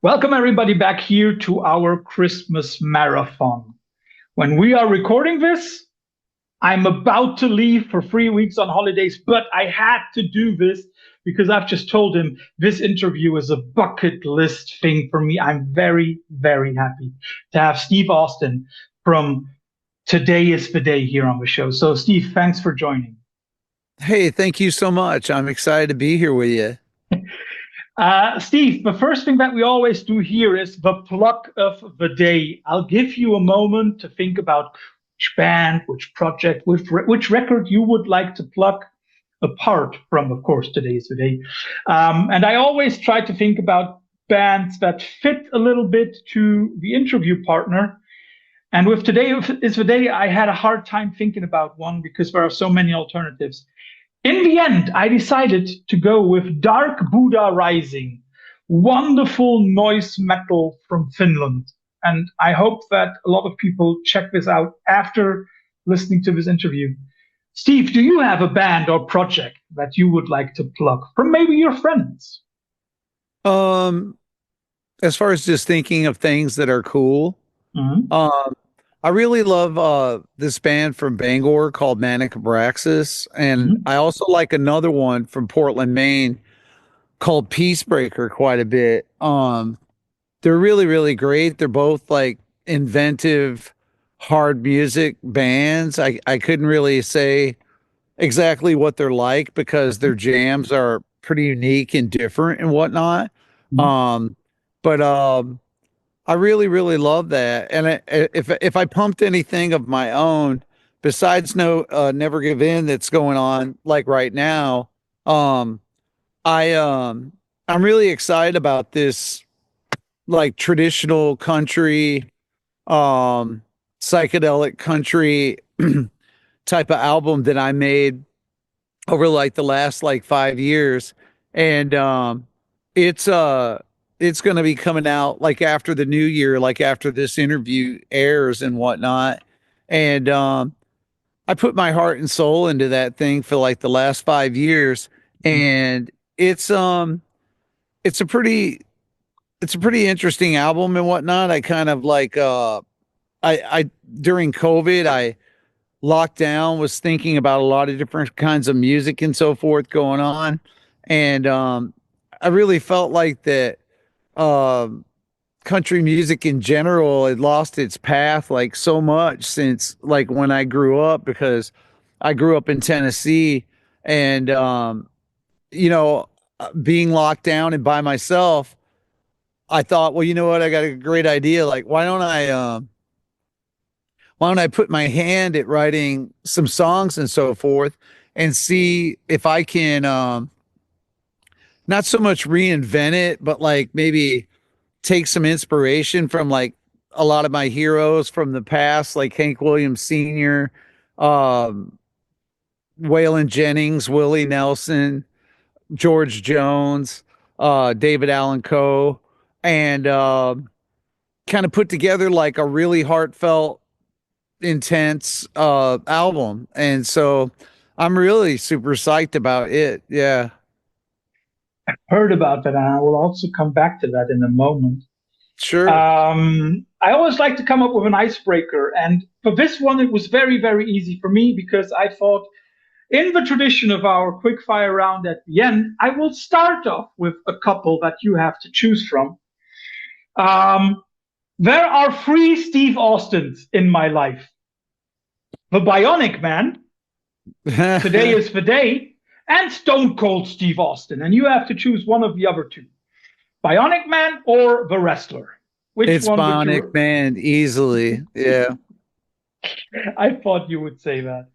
Welcome, everybody, back here to our Christmas marathon. When we are recording this, I'm about to leave for 3 weeks on holidays, but I had to do this because I've just told him this interview is a bucket list thing for me. I'm very, very happy to have Steve Austin from Today is the Day here on the show. So, Steve, thanks for joining. Hey, thank you so much. I'm excited to be here with you. Steve, the first thing that we always do here is the pluck of the day. I'll give you a moment to think about which band, which project, which record you would like to pluck apart from, of course, Today is the Day. And I always try to think about bands that fit a little bit to the interview partner. And with Today is the Day, I had a hard time thinking about one because there are so many alternatives. In the end, I decided to go with Dark Buddha Rising, wonderful noise metal from Finland. And I hope that a lot of people check this out after listening to this interview. Steve, do you have a band or project that you would like to plug from maybe your friends? Um, as far as just thinking of things that are cool, Mhm. um, I really love this band from Bangor called Manic Abraxas, and Mhm. I also like another one from Portland, Maine called Peacebreaker quite a bit. They're really, really great. They're both like inventive, hard music bands. I couldn't really say exactly what they're like because their jams are pretty unique and different and whatnot. Mhm. Um, but I really, really love that. And if I pumped anything of my own besides no Never Give In that's going on like right now, um, I I'm really excited about this like traditional country, um, psychedelic country type of album that I made over like the last like 5 years. And it's uh it's gonna be coming out like after the new year, like after this interview airs and whatnot. And I put my heart and soul into that thing for like the last 5 years. And it's um it's a pretty it's a pretty interesting album and whatnot. I kind of like I during COVID I locked down, was thinking about a lot of different kinds of music and so forth going on. And I really felt like that um, country music in general had lost its path like so much since like when I grew up, because I grew up in Tennessee. And, you know, being locked down and by myself, I thought, well, you know what? I got a great idea. Like, why don't I put my hand at writing some songs and so forth and see if I can not so much reinvent it, but like maybe take some inspiration from like a lot of my heroes from the past, like Hank Williams Sr., um, Waylon Jennings, Willie Nelson, George Jones, David Allen Coe, and kind of put together like a really heartfelt, intense album. And so I'm really super psyched about it. Yeah. Heard about that, and I will also come back to that in a moment. Sure. I always like to come up with an icebreaker, and for this one, it was very, very easy for me because I thought, in the tradition of our quick fire round at the end, I will start off with a couple that you have to choose from. Um, there are three Steve Austins in my life: the Bionic Man, Today is the Day, and Stone Cold Steve Austin. And you have to choose one of the other two: Bionic Man or the wrestler. Which It's one would Bionic you? Man easily. Yeah. I thought you would say that.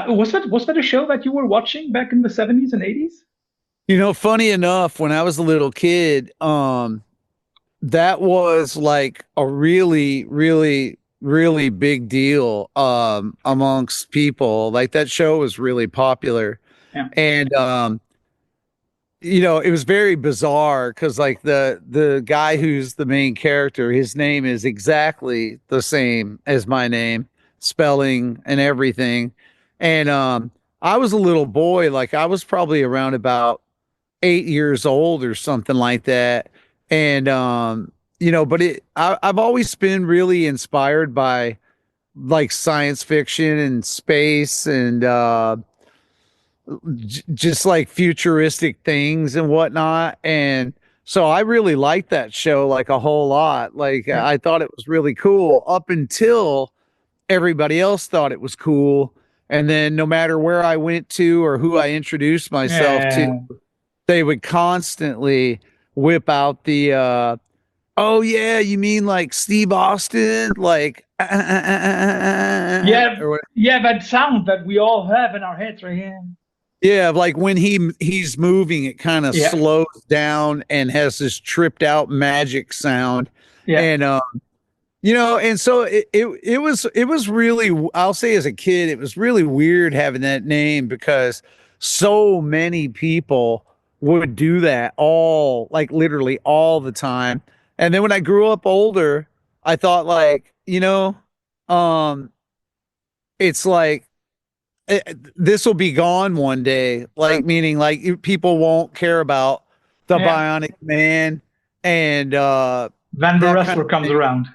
Was that a show that you were watching back in the 70s and 80s? You know, funny enough, when I was a little kid, that was like a really, really, really big deal amongst people. Like that show was really popular. Yeah. And you know, it was very bizarre because like the guy who's the main character, his name is exactly the same as my name, spelling and everything. And I was a little boy, like I was probably around about 8 years old or something like that. And but I've always been really inspired by like science fiction and space and just like futuristic things and whatnot. And so I really liked that show like a whole lot. Like Yeah. I thought it was really cool up until everybody else thought it was cool. And then no matter where I went to or who I introduced myself to, Yeah. they would constantly whip out the oh yeah, you mean like Steve Austin? Like Yeah. or what? Yeah, that sound that we all have in our heads right here. Yeah, like when he's moving, it kind of Yeah. slows down and has this tripped out magic sound. Yeah. And and so it was really, I'll say as a kid, it was really weird having that name because so many people would do that all like literally all the time. And then when I grew up older, I thought like, um it's like this will be gone one day, like meaning like people won't care about the Yeah. Bionic Man and Then the that kind wrestler of comes thing. around.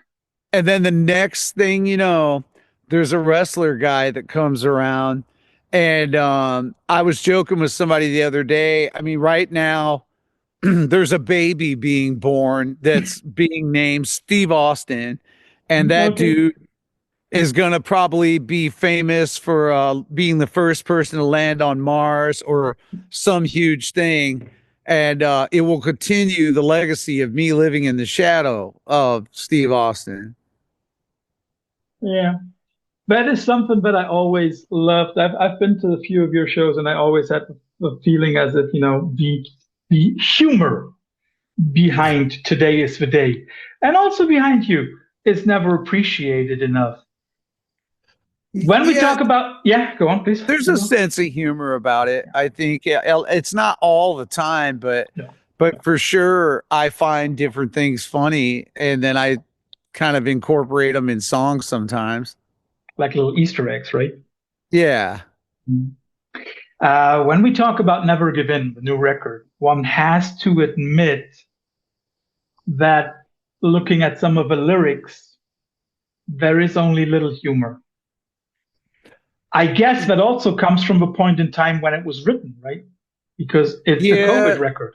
And then the next thing you know, there's a wrestler guy that comes around. And I was joking with somebody the other day. I mean, right now, there's a baby being born that's being named Steve Austin. And that Okay. dude is going to probably be famous for being the first person to land on Mars or some huge thing. And it will continue the legacy of me living in the shadow of Steve Austin. Yeah. That is something that I always loved. I've been to a few of your shows and I always had the feeling as if, the humor behind Today is the Day and also behind you is never appreciated enough. When we Yeah, talk about, yeah, go on, please. there's Go a on. sense of humor about it. I think it's not all the time, but Yeah. for sure, I find different things funny, and then I kind of incorporate them in songs sometimes. Like little Easter eggs, right? Yeah, Mm. When we talk about Never Give In, the new record, one has to admit that looking at some of the lyrics, there is only little humor. I guess that also comes from the point in time when it was written, right? Because it's a COVID yeah, record.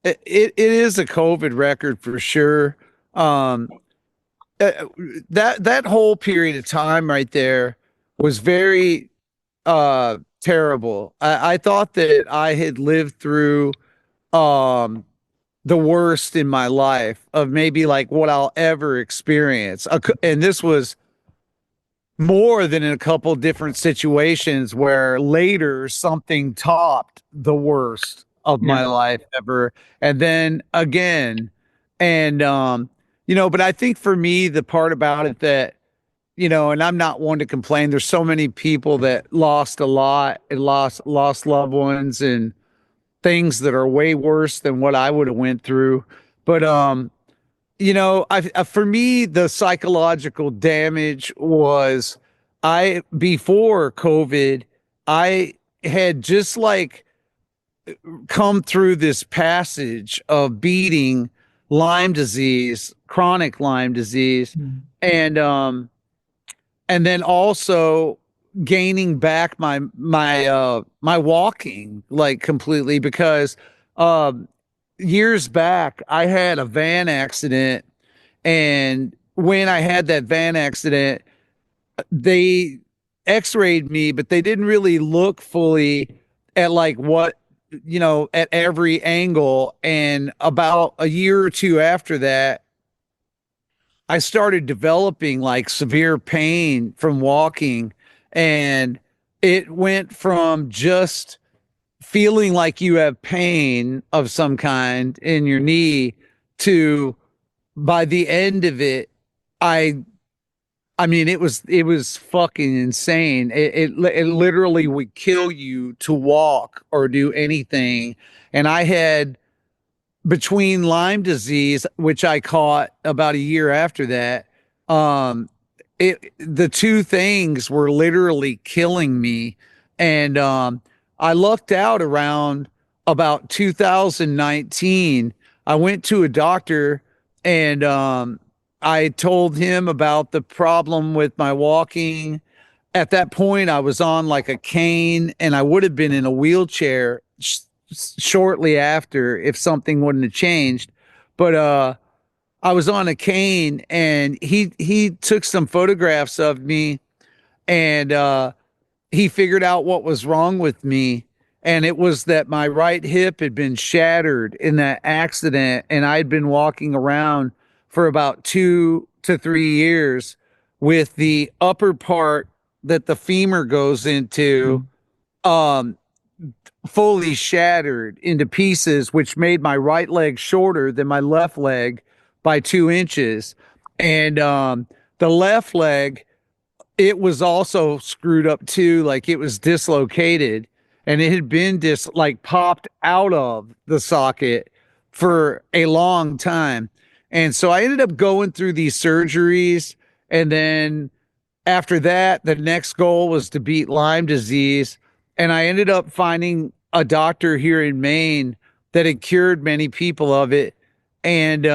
it is a COVID record for sure. Um, that whole period of time right there was very terrible. I thought that I had lived through um the worst in my life of maybe like what I'll ever experience. And this was more than in a couple different situations where later something topped the worst of Yeah, my life ever. And then again, and but I think for me, the part about it that, and I'm not one to complain. There's so many people that lost a lot and lost loved ones and things that are way worse than what I would have went through. But for me, the psychological damage was I before COVID, I had just like come through this passage of beating Lyme disease, chronic Lyme disease, mm, and then also gaining back my walking like completely because um years back I had a van accident, and when I had that van accident they x-rayed me, but they didn't really look fully at like what at every angle. And about a year or two after that I started developing like severe pain from walking, and it went from just feeling like you have pain of some kind in your knee to by the end of it, I I mean it was fucking insane. It literally would kill you to walk or do anything. And I had between Lyme disease, which I caught about a year after that, um, the two things were literally killing me. And I lucked out around about 2019. I went to a doctor and I told him about the problem with my walking. At that point, I was on like a cane and I would have been in a wheelchair shortly after if something wouldn't have changed. But I was on a cane and he took some photographs of me and he figured out what was wrong with me. And it was that my right hip had been shattered in that accident. And I'd been walking around for about 2 to 3 years with the upper part that the femur goes into um, fully shattered into pieces, which made my right leg shorter than my left leg by 2 inches. And the left leg, it was also screwed up too, like it was dislocated and it had been like popped out of the socket for a long time. And so I ended up going through these surgeries. And then after that, the next goal was to beat Lyme disease. And I ended up finding a doctor here in Maine that had cured many people of it. And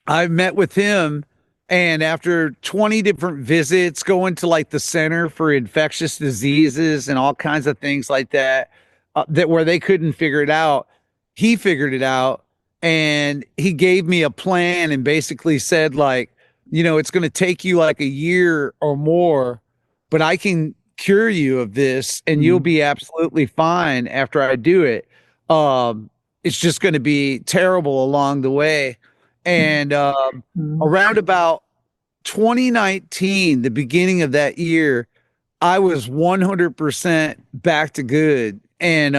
I met with him. And after 20 different visits, going to like the Center for Infectious Diseases and all kinds of things like that, that where they couldn't figure it out, he figured it out. And he gave me a plan and basically said, like, it's going to take you like a year or more, but I can cure you of this and you'll be absolutely fine after I do it. It's just going to be terrible along the way. And around about 2019, the beginning of that year, I was 100% back to good and,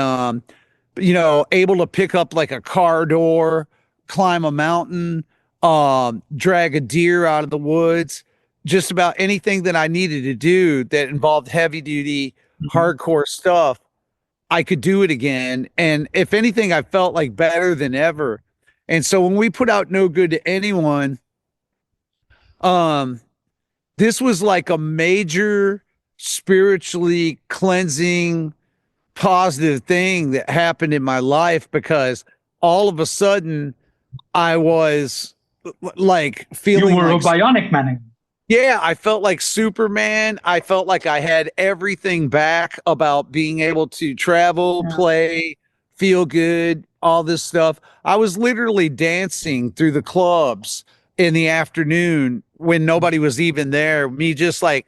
able to pick up like a car door, climb a mountain, drag a deer out of the woods, just about anything that I needed to do that involved heavy duty, hardcore stuff. I could do it again. And if anything, I felt like better than ever. And so when we put out No Good to Anyone, this was like a major spiritually cleansing, positive thing that happened in my life because all of a sudden I was like feeling you were like a bionic man. yeah, I felt like Superman. I felt like I had everything back about being able to travel, play, feel good, all this stuff. I was literally dancing through the clubs in the afternoon when nobody was even there. Me just like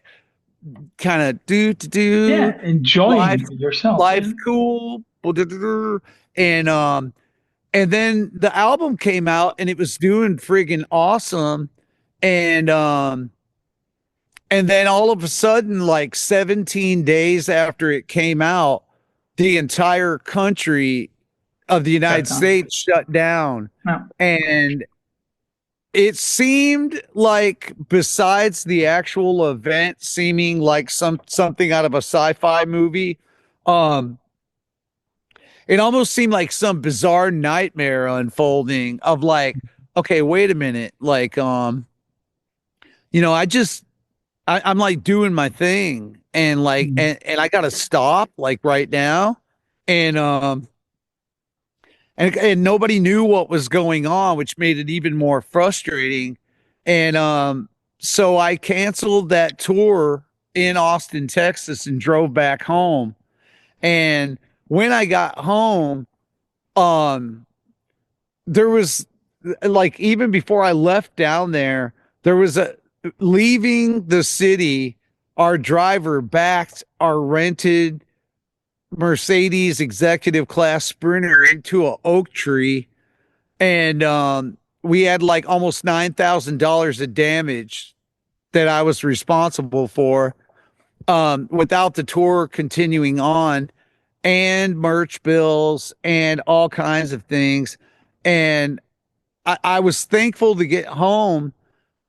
kind of enjoying yourself. Life cool. And then the album came out and it was doing friggin' awesome. And then all of a sudden, like 17 days after it came out, the entire country of the United States shut down. And it seemed like, besides the actual event seeming like something out of a sci-fi movie, it almost seemed like some bizarre nightmare unfolding of like, okay, wait a minute. Like, I'm like doing my thing and like, and I got to stop like right now. And nobody knew what was going on, which made it even more frustrating. And so I canceled that tour in Austin, Texas and drove back home. And when I got home, there was like, even before I left down there, there was leaving the city, our driver backed our rented Mercedes executive class Sprinter into an oak tree. And we had like almost $9,000 of damage that I was responsible for, without the tour continuing on, and merch bills and all kinds of things. And I was thankful to get home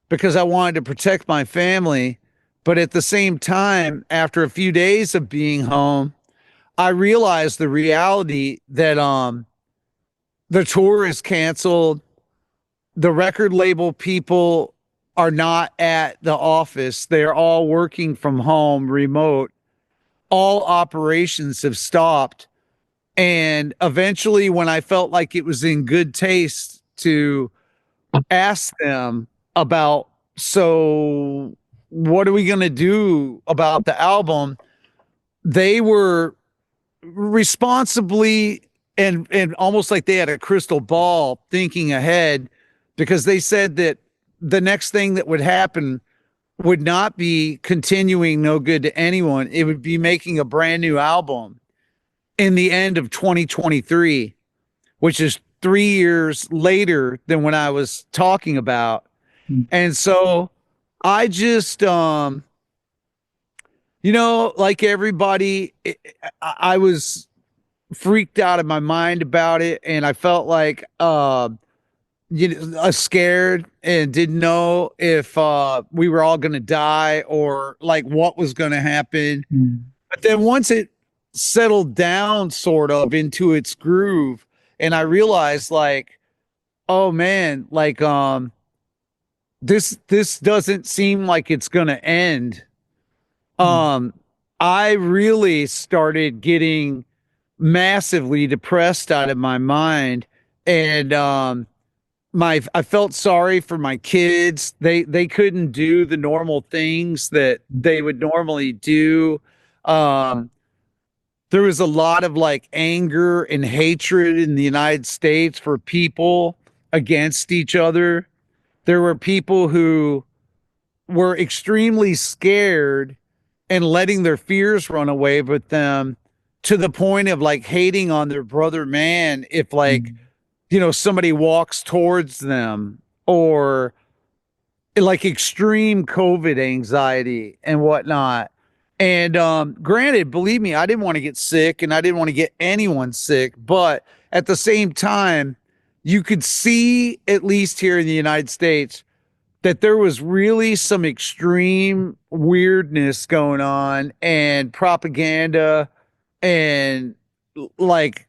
because I wanted to protect my family. But at the same time, after a few days of being home, I realized the reality that the tour is canceled. The record label people are not at the office. They're all working from home, remote. All operations have stopped. And eventually, when I felt like it was in good taste to ask them about, so what are we going to do about the album? They were responsibly and almost like they had a crystal ball thinking ahead, because they said that the next thing that would happen would not be continuing No Good to Anyone. It would be making a brand new album in the end of 2023, which is 3 years later than when I was talking about. And so I just, like everybody, I was freaked out of my mind about it. And I felt like, scared and didn't know if we were all going to die or like what was going to happen. But then once it settled down sort of into its groove, and I realized like, oh man, like this doesn't seem like it's going to end. I really started getting massively depressed out of my mind. And I felt sorry for my kids. They couldn't do the normal things that they would normally do. Um, there was a lot of like anger and hatred in the United States for people against each other. There were people who were extremely scared and letting their fears run away with them, to the point of like hating on their brother man if like somebody walks towards them, or like extreme COVID anxiety and whatnot. And granted, believe me, I didn't want to get sick and I didn't want to get anyone sick. But at the same time, you could see, at least here in the United States, that there was really some extreme weirdness going on and propaganda and like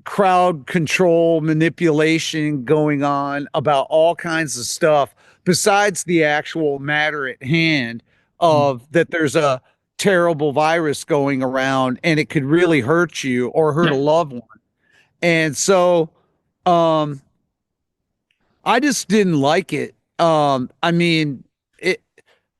crowd control manipulation going on about all kinds of stuff besides the actual matter at hand of that there's a terrible virus going around and it could really hurt you or hurt a loved one. And so I just didn't like it. I mean,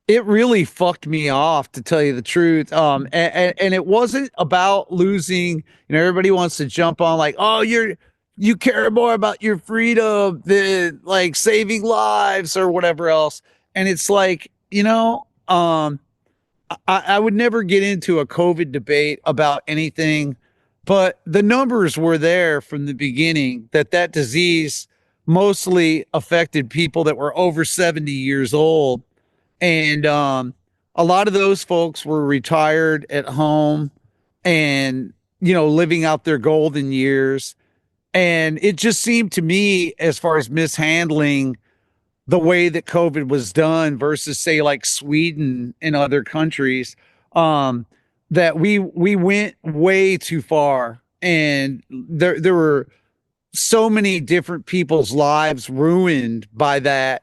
it really fucked me off, to tell you the truth. And it wasn't about losing. Everybody wants to jump on like, oh, you care more about your freedom than like saving lives or whatever else. And it's like, I would never get into a COVID debate about anything, but the numbers were there from the beginning that disease mostly affected people that were over 70 years old. And a lot of those folks were retired at home and, living out their golden years. And it just seemed to me, as far as mishandling the way that COVID was done versus, say, like Sweden and other countries, that we went way too far. And there were so many different people's lives ruined by that.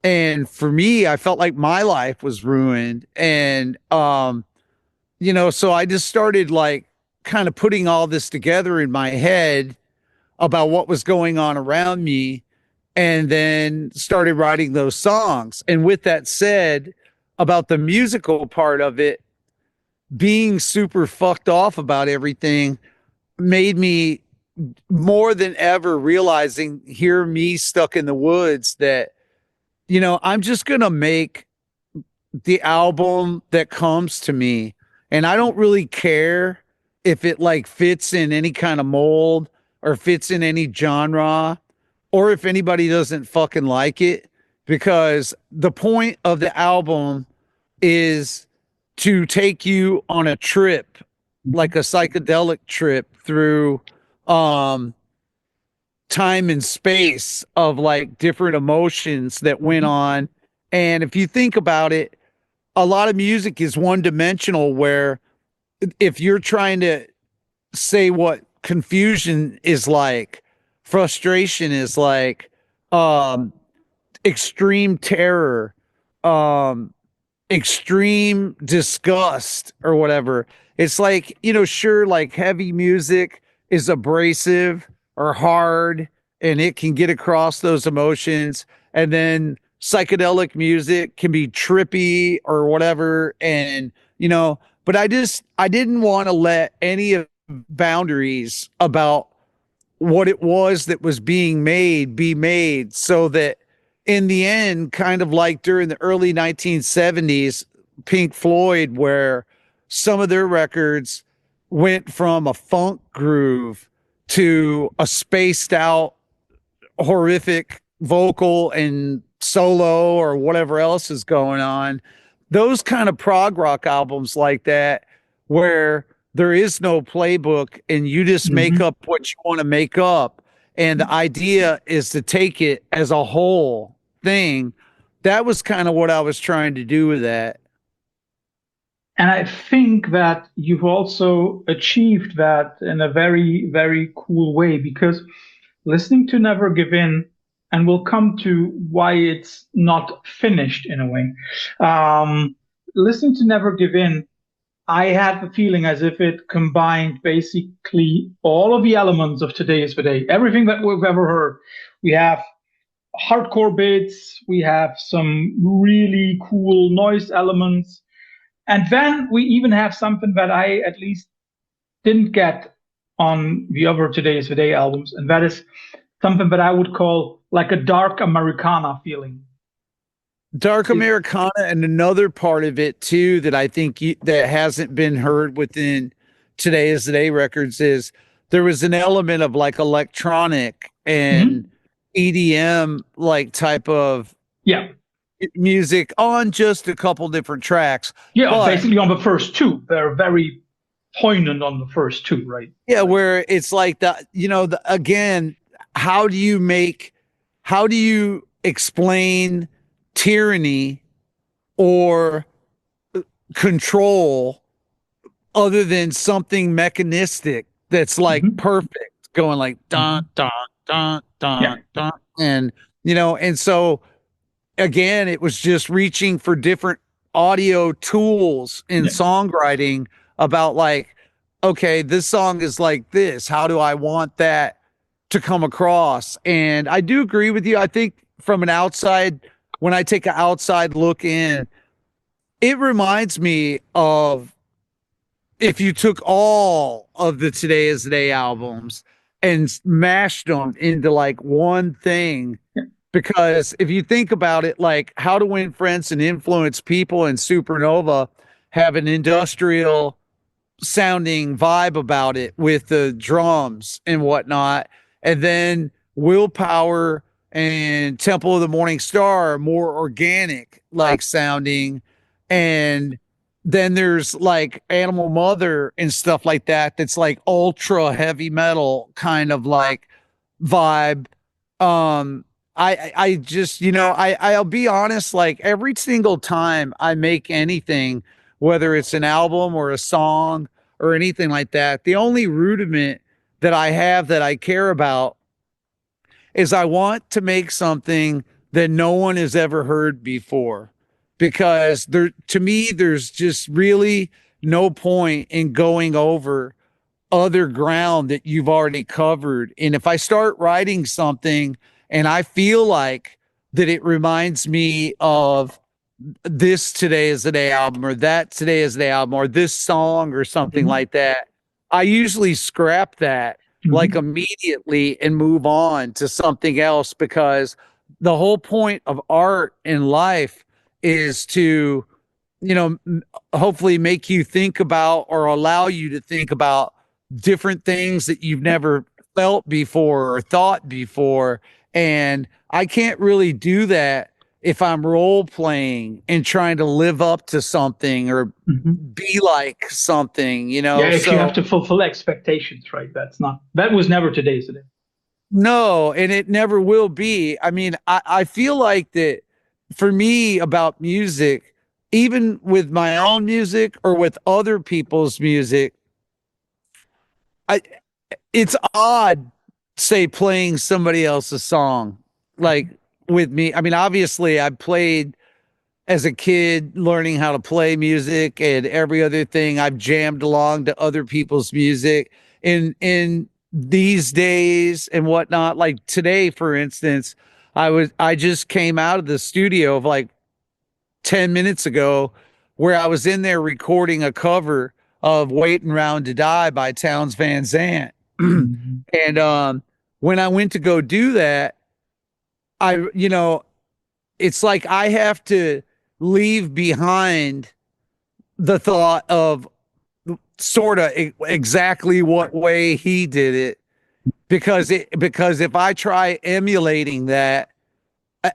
And for me, I felt like my life was ruined. And, so I just started like kind of putting all this together in my head about what was going on around me, and then started writing those songs. And with that said, about the musical part of it, being super fucked off about everything made me more than ever realizing, hear me stuck in the woods, that I'm just going to make the album that comes to me. And I don't really care if it like fits in any kind of mold or fits in any genre, or if anybody doesn't fucking like it, because the point of the album is to take you on a trip, like a psychedelic trip through time and space of like different emotions that went on. And if you think about it, a lot of music is one dimensional, where if you're trying to say what confusion is like, frustration is like, extreme terror, extreme disgust or whatever, it's like, sure, like heavy music is abrasive or hard, and it can get across those emotions. And then psychedelic music can be trippy or whatever. And, but I didn't want to let any of boundaries about what it was that was being made be made, so that in the end, kind of like during the early 1970s, Pink Floyd, where some of their records went from a funk groove to a spaced out, horrific vocal and solo or whatever else is going on. Those kind of prog rock albums like that, where there is no playbook and you just make Hmm. up what you want to make up. And the idea is to take it as a whole thing. That was kind of what I was trying to do with that. And I think that you've also achieved that in a very, very cool way, because listening to Never Give In, and we'll come to why it's not finished in a way. Listening to Never Give In, I had the feeling as if it combined basically all of the elements of Today is the Day, everything that we've ever heard. We have hardcore bits, we have some really cool noise elements, and then we even have something that I at least didn't get on the other Today is the Day albums, and that is something that I would call like a dark Americana feeling. Dark Americana, and another part of it too that I think that hasn't been heard within Today is the Day records is there was an element of like electronic and Mhm. EDM like type of Yeah, music on just a couple different tracks. yeah, But basically on the first two, they're very poignant on the first two, right? yeah, where it's like again, how do you how do you explain tyranny or control other than something mechanistic that's like Hmm. perfect, going like Hmm. dun dun dun Yeah, dun dun, and and so again, it was just reaching for different audio tools in yeah. songwriting about like, okay, this song is like this. How do I want that to come across? And I do agree with you. I think from an outside, when I take an outside look in, it reminds me of if you took all of the Today is the Day albums and mashed them into like one thing, because if you think about it, like How to Win Friends and Influence People and Supernova have an industrial sounding vibe about it with the drums and whatnot. And then Willpower and Temple of the Morning Star are more organic, like sounding. And then there's like Animal Mother and stuff like that, that's like ultra heavy metal kind of like vibe. Um, I just, I'll be honest, like every single time I make anything, whether it's an album or a song or anything like that, the only rudiment that I have that I care about is I want to make something that no one has ever heard before. Because to me, there's just really no point in going over other ground that you've already covered. And if I start writing something and I feel like that it reminds me of this Today is the Day album or that Today is the Day album or this song or something Hmm. like that, I usually scrap that like Hmm. immediately and move on to something else, because the whole point of art in life is to, hopefully make you think about or allow you to think about different things that you've never felt before or thought before. And I can't really do that if I'm role playing and trying to live up to something or Hmm. be like something, Yeah, if you have So to fulfill expectations, right? That was never Today's today. no, and it never will be. I mean, I feel like that for me about music, even with my own music or with other people's music, I it's odd, say, playing somebody else's song like with me. I mean, obviously I played as a kid learning how to play music and every other thing. I've jammed along to other people's music. And these days and whatnot. Like today, for instance, I just came out of the studio of like 10 minutes ago where I was in there recording a cover of Waiting Round to Die by Townes Van Zandt. Mhm. And when I went to go do that, you know, it's like I have to leave behind the thought of sort of exactly what way he did it because if I try emulating that,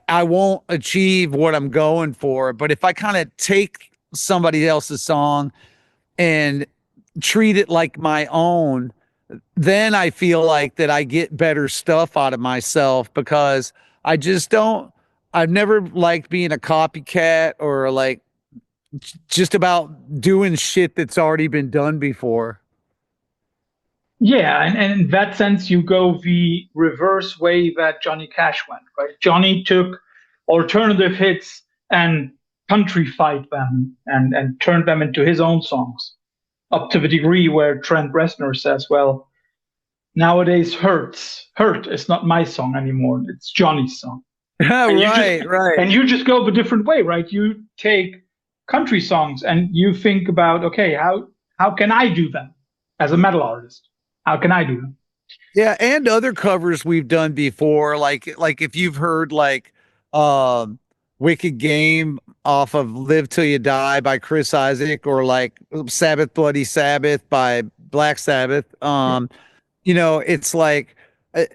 I won't achieve what I'm going for. But if I kind of take somebody else's song and treat it like my own, then I feel like that I get better stuff out of myself because I just don't. I've never liked being a copycat or like just about doing shit that's already been done before. Yeah, and in that sense, you go the reverse way that Johnny Cash went, right? Johnny took alternative hits and countrified them and turned them into his own songs, up to the degree where Trent Reznor says, well, nowadays Hurt is not my song anymore, it's Johnny's song. And you just Right, right. and you just go the different way, right? You take country songs and you think about, okay, how can I do them as a metal artist? How can I do them? Yeah, and other covers we've done before, like if you've heard like um Wicked Game off of Live Till You Die by Chris Isaac or like Sabbath Bloody Sabbath by Black Sabbath. Yeah. You know, it's like uh,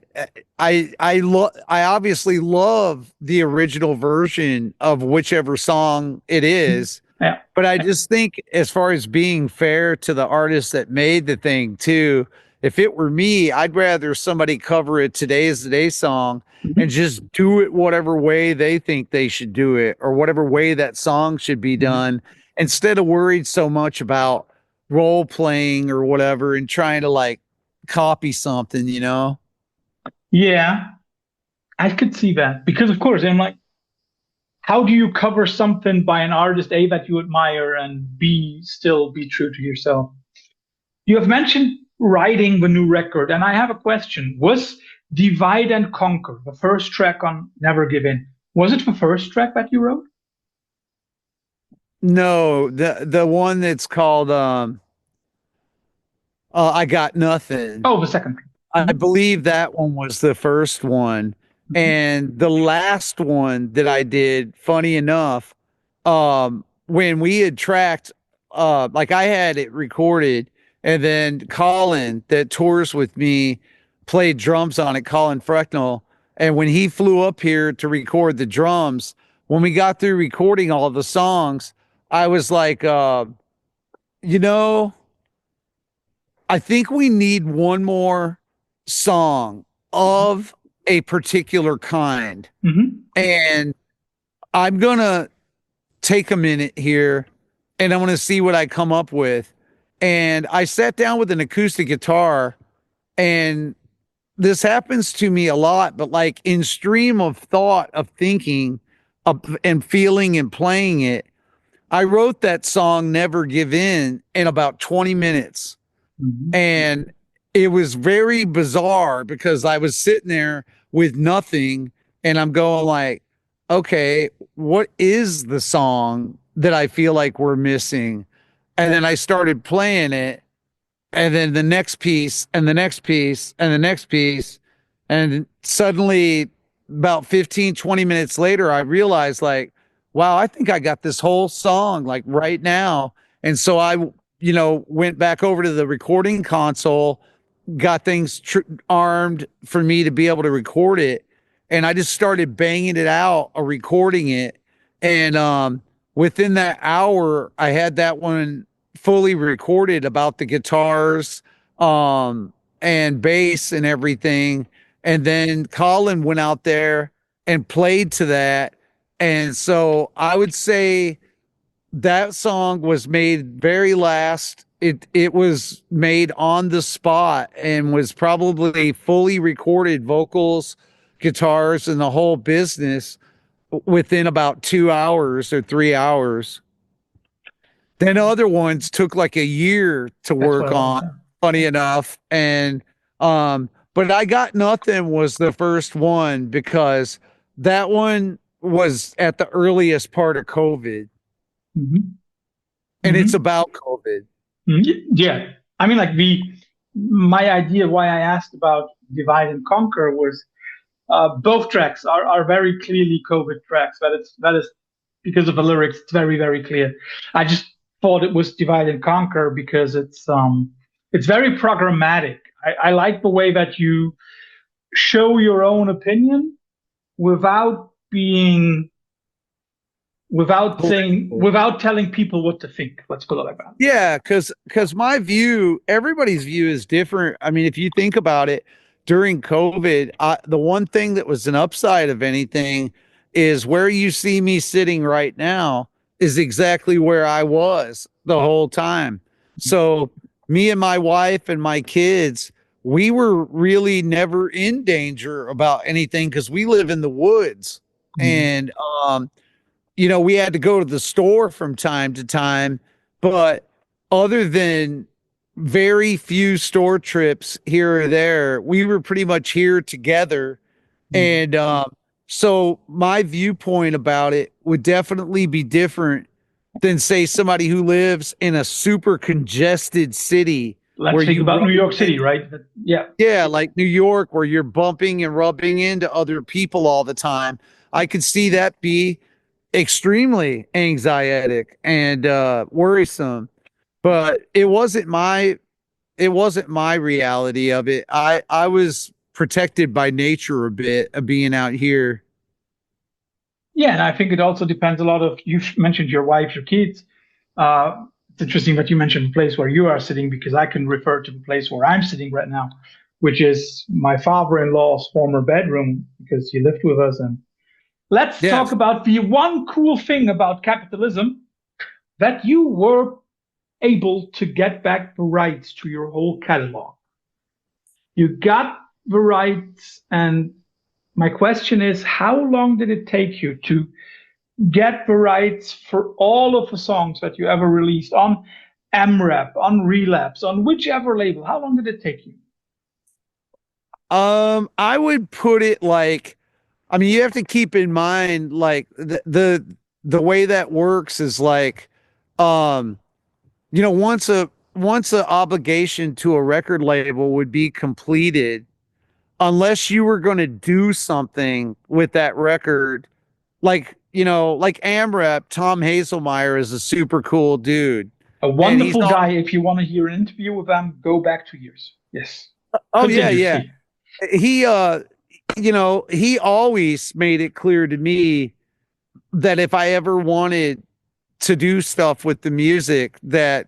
I obviously love the original version of whichever song it is, Yeah. but I just think as far as being fair to the artist that made the thing too, if it were me, I'd rather somebody cover it today's song and Mhm. just do it whatever way they think they should do it or whatever way that song should be Mhm. done instead of worried so much about role playing or whatever and trying to like copy something, you know? Yeah, I could see that because, of course, I'm like, how do you cover something by an artist A that you admire and B still be true to yourself? You have mentioned writing the new record, and I have a question. Was Divide and Conquer, the first track on Never Give In, was it the first track that you wrote? No, the one that's called I Got Nothing. Oh, the second track. I Mhm. believe that one was the first one. Mhm. And the last one that I did, funny enough, when we had tracked, like I had it recorded, and then Colin that tours with me played drums on it, Colin Frecknell. And when he flew up here to record the drums, when we got through recording all the songs, I was like, you know, I think we need one more song of a particular kind. Mhm. And I'm going to take a minute here and I'm going to see what I come up with. And I sat down with an acoustic guitar, and this happens to me a lot, but like in stream of thought, of thinking and feeling and playing it, I wrote that song Never Give in about 20 minutes. Mhm. And it was very bizarre because I was sitting there with nothing and I'm going like, okay, what is the song that I feel like we're missing? And then I started playing it, and then the next piece and the next piece and the next piece. And suddenly, about 15, 20 minutes later, I realized, like, wow, I think I got this whole song like right now. And so I, went back over to the recording console, got things armed for me to be able to record it. And I just started banging it out or recording it. And within that hour, I had that one fully recorded about the guitars and bass and everything. And then Colin went out there and played to that. And so I would say that song was made very last. It was made on the spot and was probably fully recorded vocals, guitars, and the whole business within about 2 hours or 3 hours. Then other ones took like a year to That's what work I want on, to say. funny enough. And But I Got Nothing was the first one because that one was at the earliest part of COVID, Hmm. and it's Hmm. about COVID. Yeah. I mean, like my idea why I asked about Divide and Conquer was both tracks are very clearly COVID tracks. That is because of the lyrics. It's very, very clear. I just thought it was Divide and Conquer because it's very programmatic. I like the way that you show your own opinion without being Political. without telling people what to think. Let's put it like that. Yeah, because my view, everybody's view is different. I mean, if you think about it, during COVID, the one thing that was an upside of anything is where you see me sitting right now is exactly where I was the whole time. So me and my wife and my kids, we were really never in danger about anything because we live in the woods. Mhm. And we had to go to the store from time to time, but other than very few store trips here or there, we were pretty much here together. Mhm. And so my viewpoint about it would definitely be different than, say, somebody who lives in a super congested city where Let's think you about New run York City, into, right? Yeah. yeah, like New York, where you're bumping and rubbing into other people all the time. I could see that be extremely anxietic and worrisome, but it wasn't my reality of it. I was protected by nature a bit of being out here. Yeah, and I think it also depends a lot of, you mentioned your wife, your kids. It's interesting that you mentioned the place where you are sitting because I can refer to the place where I'm sitting right now, which is my father-in-law's former bedroom because he lived with us. And let's talk Yes. about the one cool thing about capitalism that you were able to get back the rights to your whole catalog. You got the rights, and my question is, how long did it take you to get the rights for all of the songs that you ever released on MRAP, on Relapse, on whichever label? How long did it take you? I would put it like, I mean, you have to keep in mind like the way that works is like, um once a obligation to a record label would be completed, unless you were going to do something with that record, like AMRAP, Tom Hazelmeyer is a super cool dude, A and he's wonderful all, guy. If you want to hear an interview with them, go back 2 years. Yes. oh yeah, Continue, yeah. Steve. He always made it clear to me that if I ever wanted to do stuff with the music, that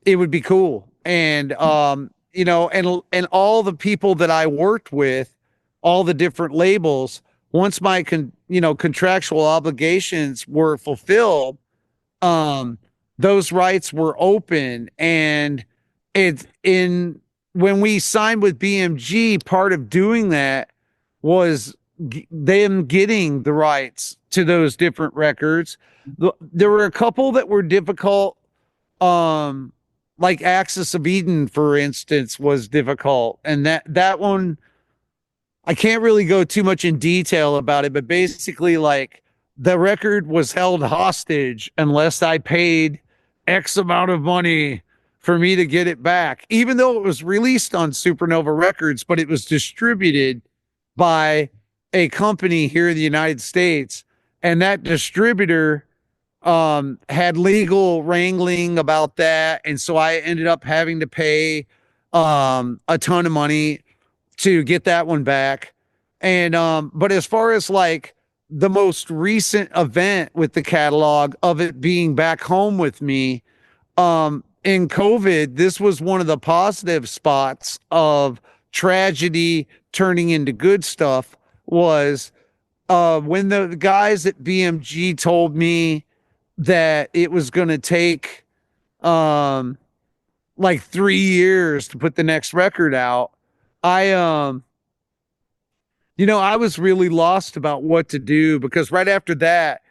it would be cool. And and all the people that I worked with, all the different labels, once my contractual obligations were fulfilled, um those rights were open. And it's in when we signed with BMG, part of doing that was them getting the rights to those different records. There were a couple that were difficult, um like Axis of Eden, for instance, was difficult, and that one I can't really go too much in detail about it, but basically, like, the record was held hostage unless I paid X amount of money for me to get it back, even though it was released on Supernova Records, but it was distributed by a company here in the United States. And that distributor had legal wrangling about that. And so I ended up having to pay a ton of money to get that one back. And but as far as like the most recent event with the catalog of it being back home with me, in COVID, this was one of the positive spots of tragedy turning into good stuff. Was when the guys at BMG told me that it was going to take um like 3 years to put the next record out. I I was really lost about what to do, because right after that,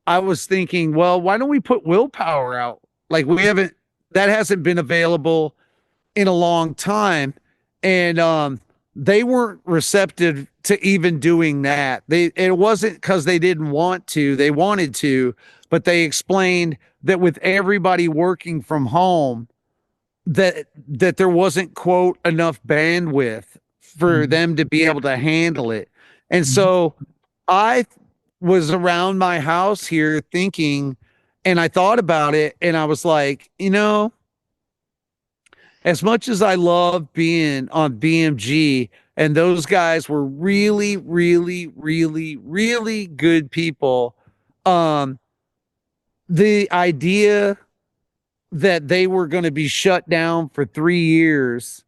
I was thinking, well, why don't we put Willpower out? Like, that hasn't been available in a long time. and they weren't receptive to even doing that. It wasn't because they didn't want to, they wanted to, but they explained that with everybody working from home, that there wasn't, quote, enough bandwidth for Mhm. them to be able to handle it. And so I was around my house here thinking, and I thought about it, and I was like, as much as I love being on BMG, and those guys were really, really, really, really good people, um, the idea that they were going to be shut down for 3 years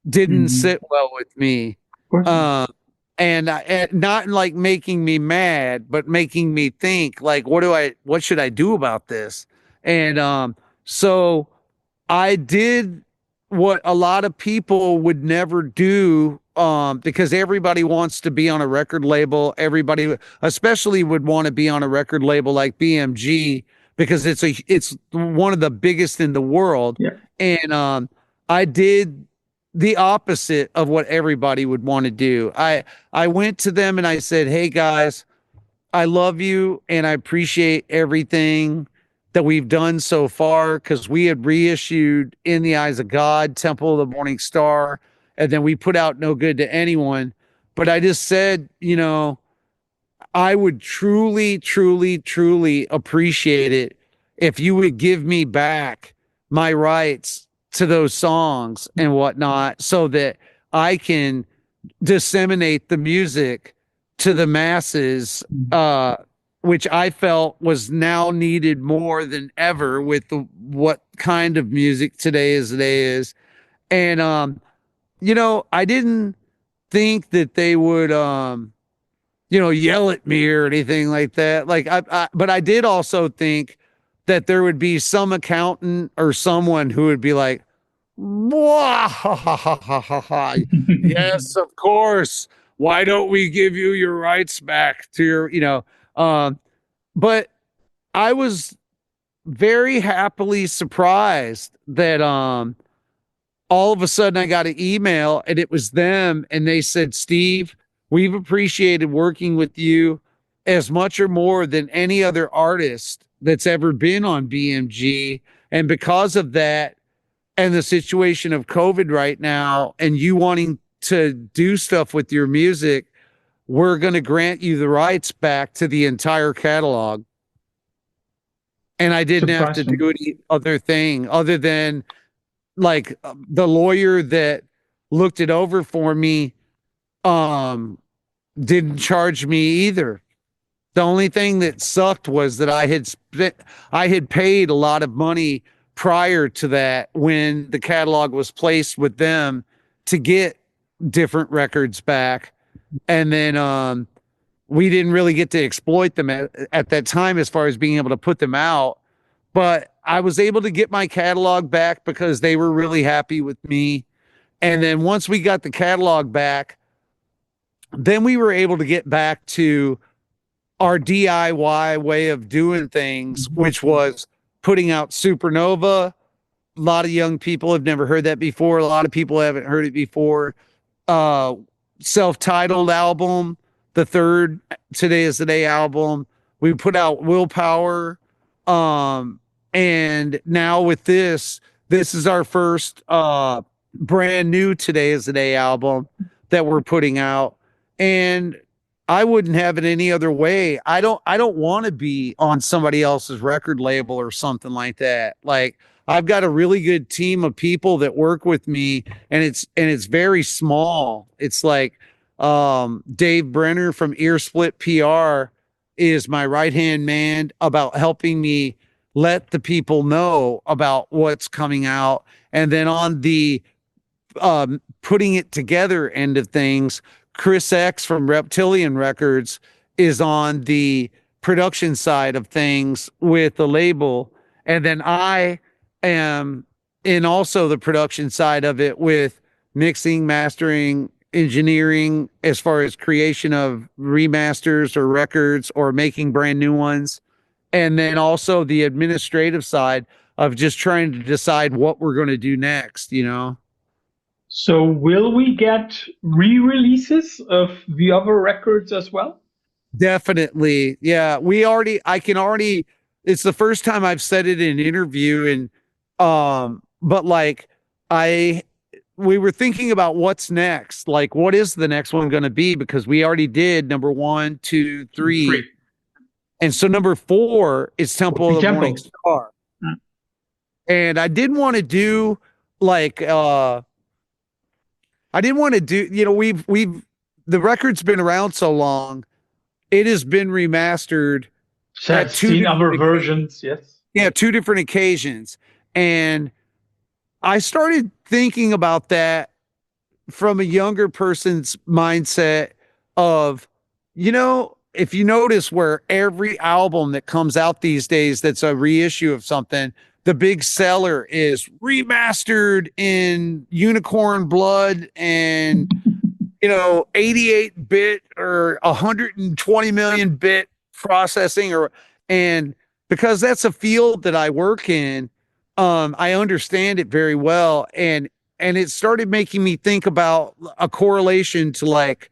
didn't Mhm. sit well with me. Of course not. Um, and not like making me mad, but making me think like, what should I do about this? And so I did what a lot of people would never do, because everybody wants to be on a record label. Everybody, especially, would want to be on a record label like BMG because it's one of the biggest in the world. Yeah. And I did the opposite of what everybody would want to do. I went to them and I said, "Hey guys, I love you and I appreciate everything that we've done so far because we had reissued In the Eyes of God, Temple of the Morning Star, and then we put out No Good to Anyone." But I just said, I would truly, truly, truly appreciate it if you would give me back my rights to those songs and whatnot so that I can disseminate the music to the masses, which I felt was now needed more than ever with what kind of music today is. And I didn't think that they would yell at me or anything like that. Like but I did also think that there would be some accountant or someone who would be like, "Wah, ha, ha, ha, ha, ha, ha. Yes, of course. Why don't we give you your rights back to um, but I was very happily surprised that all of a sudden I got an email and it was them and they said, "Steve, we've appreciated working with you as much or more than any other artist that's ever been on BMG. And because of that, and the situation of COVID right now, and you wanting to do stuff with your music, we're going to grant you the rights back to the entire catalog." And I didn't have to Surprising. do any other thing other than like the lawyer that looked it over for me um didn't charge me either. The only thing that sucked was that I had paid a lot of money prior to that when the catalog was placed with them to get different records back. And then we didn't really get to exploit them at that time as far as being able to put them out. But I was able to get my catalog back because they were really happy with me. And then once we got the catalog back, then we were able to get back to our DIY way of doing things, which was putting out Supernova. A lot of young people have never heard that before. A lot of people haven't heard it before. Uh, Self-titled album, the third Today is the Day album. We put out Willpower. Um, and now with this is our first brand new Today is the Day album that we're putting out. And I wouldn't have it any other way. I don't want to be on somebody else's record label or something like that. Like I've got a really good team of people that work with me and it's very small. It's like Dave Brenner from Earsplit PR is my right-hand man about helping me let the people know about what's coming out. And then on the putting it together end of things, Chris X from Reptilian Records is on the production side of things with the label. And then I am in also the production side of it with mixing, mastering, engineering, as far as creation of remasters or records or making brand new ones. And then also the administrative side of just trying to decide what we're going to do next. So will we get re-releases of the other records as well? Definitely. Yeah. I can already, it's the first time I've said it in an interview. And, but like, I, we were thinking about what's next. Like, what is the next one going to be? Because we already did number one, two, Two, three. three. And so number four is Would Temple be of the Morning Temple. Star. Mm. And I didn't want to do like, I didn't want to do, the record's been around so long. It has been remastered So I've at two seen other different versions, yes. yeah, two different occasions. And I started thinking about that from a younger person's mindset of, if you notice where every album that comes out these days that's a reissue of something, the big seller is remastered in unicorn blood and 88 bit or 120 million bit processing and because that's a field that I work in, I understand it very well. And it started making me think about a correlation to like,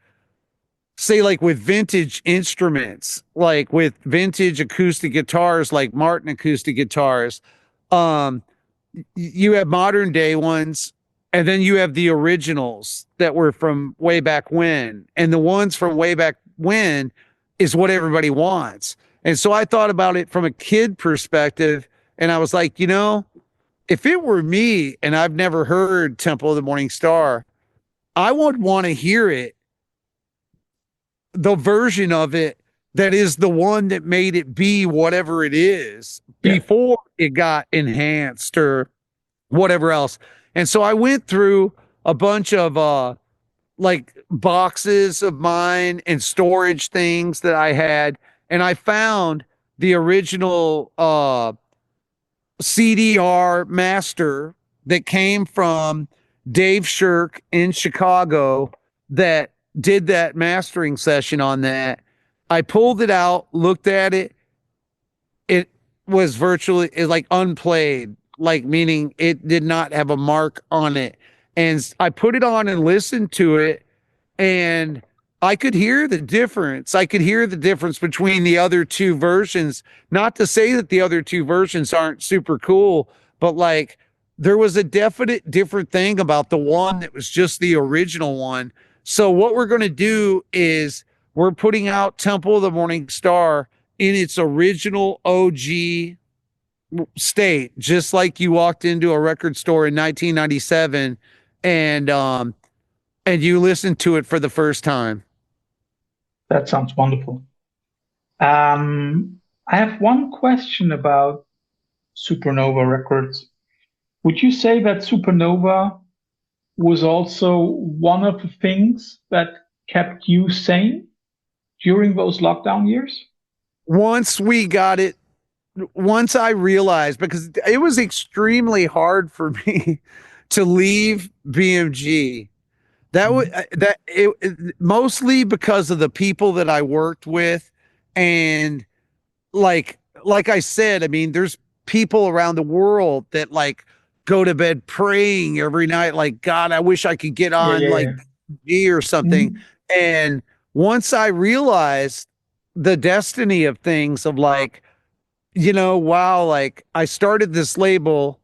say, like with vintage instruments, like with vintage acoustic guitars, like Martin acoustic guitars. Um, you have modern day ones, and then you have the originals that were from way back when. And the ones from way back when is what everybody wants. And so I thought about it from a kid perspective, and I was like, if it were me and I've never heard Temple of the Morning Star, I would want to hear it, the version of it that is the one that made it be whatever it is Yeah. before it got enhanced or whatever else. And so I went through a bunch of like boxes of mine and storage things that I had, and I found the original CDR master that came from Dave Shirk in Chicago that did that mastering session on that. I pulled it out, looked at it. It was virtually like unplayed, like meaning it did not have a mark on it. And I put it on and listened to it, and I could hear the difference. I could hear the difference between the other two versions. Not to say that the other two versions aren't super cool, but like there was a definite different thing about the one that was just the original one. So what we're going to do is we're putting out Temple of the Morning Star in its original OG state, just like you walked into a record store in 1997 and you listened to it for the first time. That sounds wonderful. I have one question about Supernova Records. Would you say that Supernova was also one of the things that kept you sane during those lockdown years? Once we got it, once I realized, because it was extremely hard for me to leave BMG. That was mostly because of the people that I worked with, and like I said, I mean, there's people around the world that like go to bed praying every night, like God, I wish I could get Yeah, on yeah, like yeah. G or something. Mhm. And once I realized the destiny of things, of like, wow, like I started this label.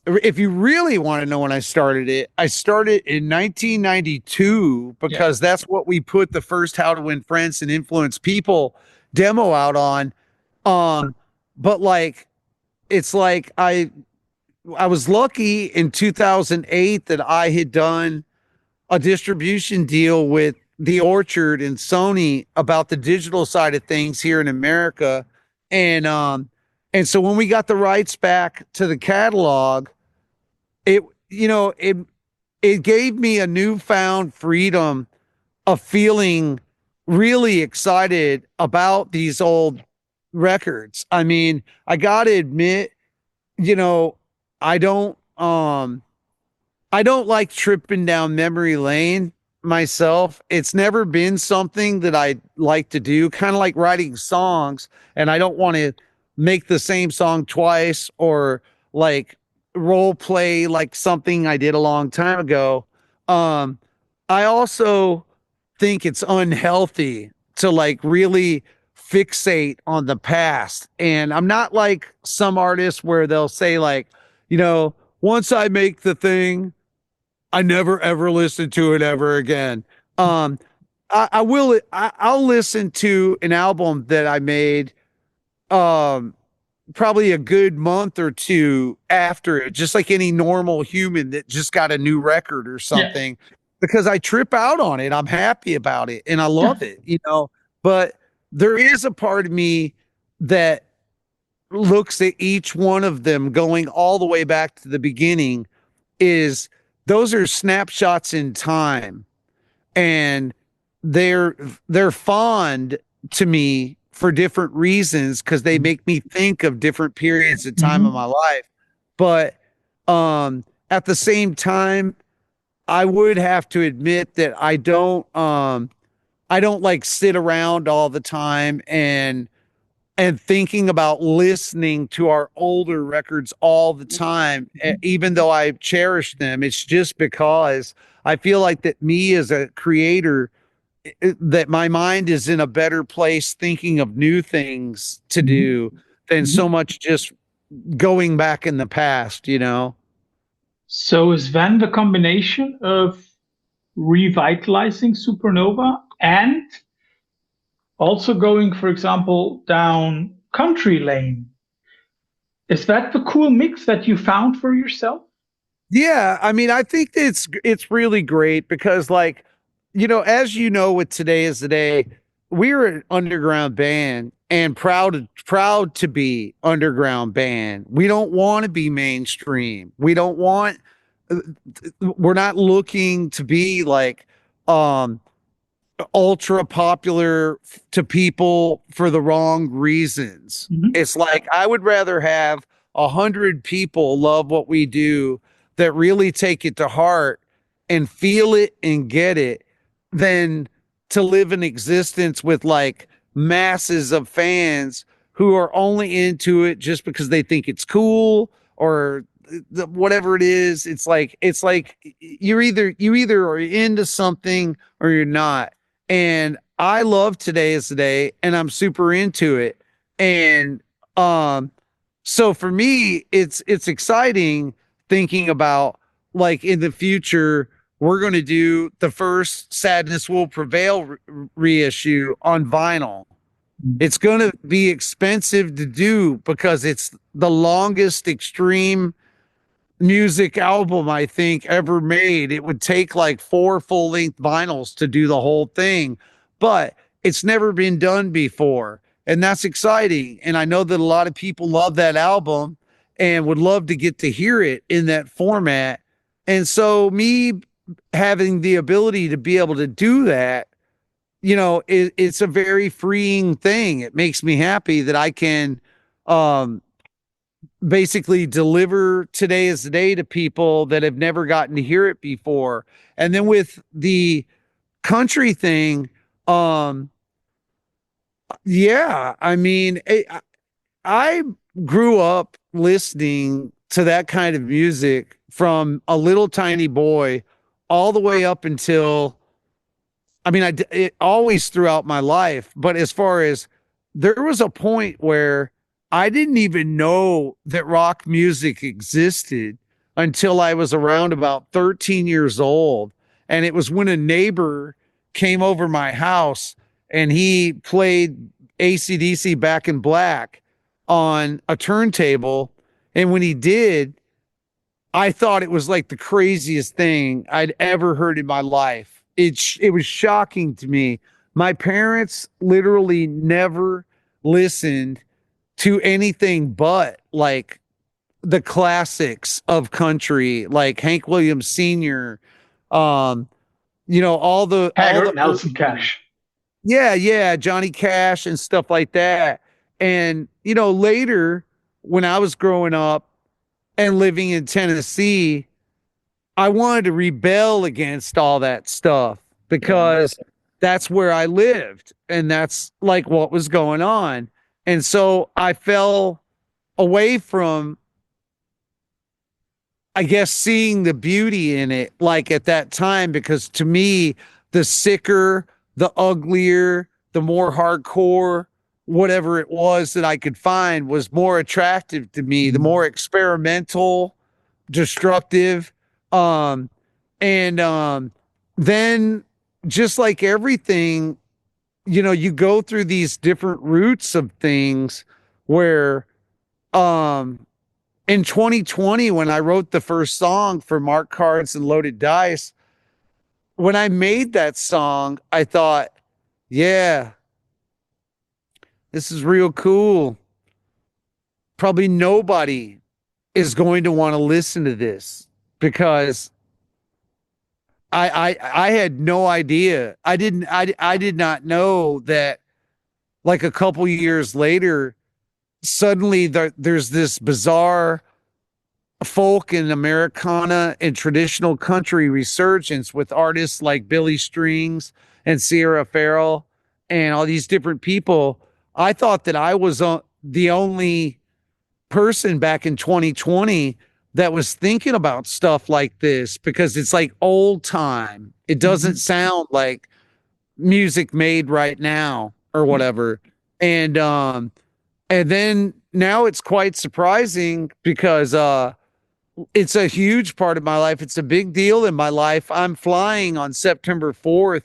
If you really want to know when I started in 1992 Yeah. because that's what we put the first How to Win Friends and Influence People demo out on. But like, it's like I was lucky in 2008 that I had done a distribution deal with The Orchard and Sony about the digital side of things here in America. And and so when we got the rights back to the catalog, it you know it gave me a newfound freedom of feeling really excited about these old records. I mean, I got to admit, you know, I don't um I don't like tripping down memory lane myself. It's never been something that I like to do, kind of like writing songs, and I don't want to make the same song twice or like role play like something I did a long time ago. Um, I also think it's unhealthy to like really fixate on the past. And I'm not like some artists where they'll say like, you know, once I make the thing, I never ever listen to it ever again. Um, I'll listen to an album that I made um probably a good month or two after it, just like any normal human that just got a new record or Yeah. something, because I trip out on it. I'm happy about it and I Yeah. love it, you know. But there is a part of me that looks at each one of them going all the way back to the beginning, is those are snapshots in time, and they're they're fond to me for different reasons because they make me think of different periods of time of Mhm. my life. But at the same time, I would have to admit that I don't like sit around all the time and thinking about listening to our older records all the time, even though I cherish them. It's just because I feel like that me as a creator, that my mind is in a better place thinking of new things to Mhm. do than so Mhm. much just going back in the past, you know? So is Van the combination of revitalizing Supernova and also going, for example, down country lane? Is that the cool mix that you found for yourself? Yeah, I mean, I think it's really great because, like, you know, as you know, with Today Is the Day, we're an underground band and proud to be underground band. We don't want to be mainstream. We don't want. uh, We're not looking to be like um ultra popular to people for the wrong reasons. Mhm. It's like I would rather have 100 people love what we do that really take it to heart and feel it and get it than to live in existence with like masses of fans who are only into it just because they think it's cool or whatever it is. It's like you either are into something or you're not. And I love Today Is the Day and I'm super into it. And um so for me it's exciting thinking about like in the future we're going to do the first Sadness Will Prevail reissue on vinyl. It's going to be expensive to do because it's the longest extreme music album I think ever made. It would take like 4 full-length vinyls to do the whole thing, but it's never been done before. And that's exciting. And I know that a lot of people love that album and would love to get to hear it in that format. And so me having the ability to be able to do that, you know, it's a very freeing thing. It makes me happy that I can um basically deliver Today Is the Day to people that have never gotten to hear it before. And then with the country thing, um, yeah, I mean, I grew up listening to that kind of music from a little tiny boy all the way up until I mean, it always throughout my life, but as far as there was a point where I didn't even know that rock music existed until I was around about 13 years old. And it was when a neighbor came over my house and he played AC/DC Back in Black on a turntable. And when he did, I thought it was like the craziest thing I'd ever heard in my life. It was shocking to me. My parents literally never listened to anything but like the classics of country, like Hank Williams Sr., um, you know, all Haggard, the Nelson early, Cash. yeah, yeah, Johnny Cash and stuff like that. And you know, later when I was growing up and living in Tennessee, I wanted to rebel against all that stuff because that's where I lived and that's like what was going on. And so I fell away from I guess seeing the beauty in it, like at that time, because to me, the sicker, the uglier, the more hardcore, whatever it was that I could find was more attractive to me, the more experimental, destructive. Um, and then just like everything, you go through these different roots of things where, um, in 2020, when I wrote the first song for Marked Cards and Loaded Dice, when I made that song, I thought, yeah, this is real cool. Probably nobody is going to want to listen to this because I had no idea. I did not know that like a couple years later, suddenly there's this bizarre folk and Americana and traditional country resurgence with artists like Billy Strings and Sierra Farrell and all these different people. I thought that I was the only person back in 2020 that was thinking about stuff like this because it's like old time. It doesn't sound like music made right now or whatever. And then now it's quite surprising because it's a huge part of my life. It's a big deal in my life. I'm flying on September 4th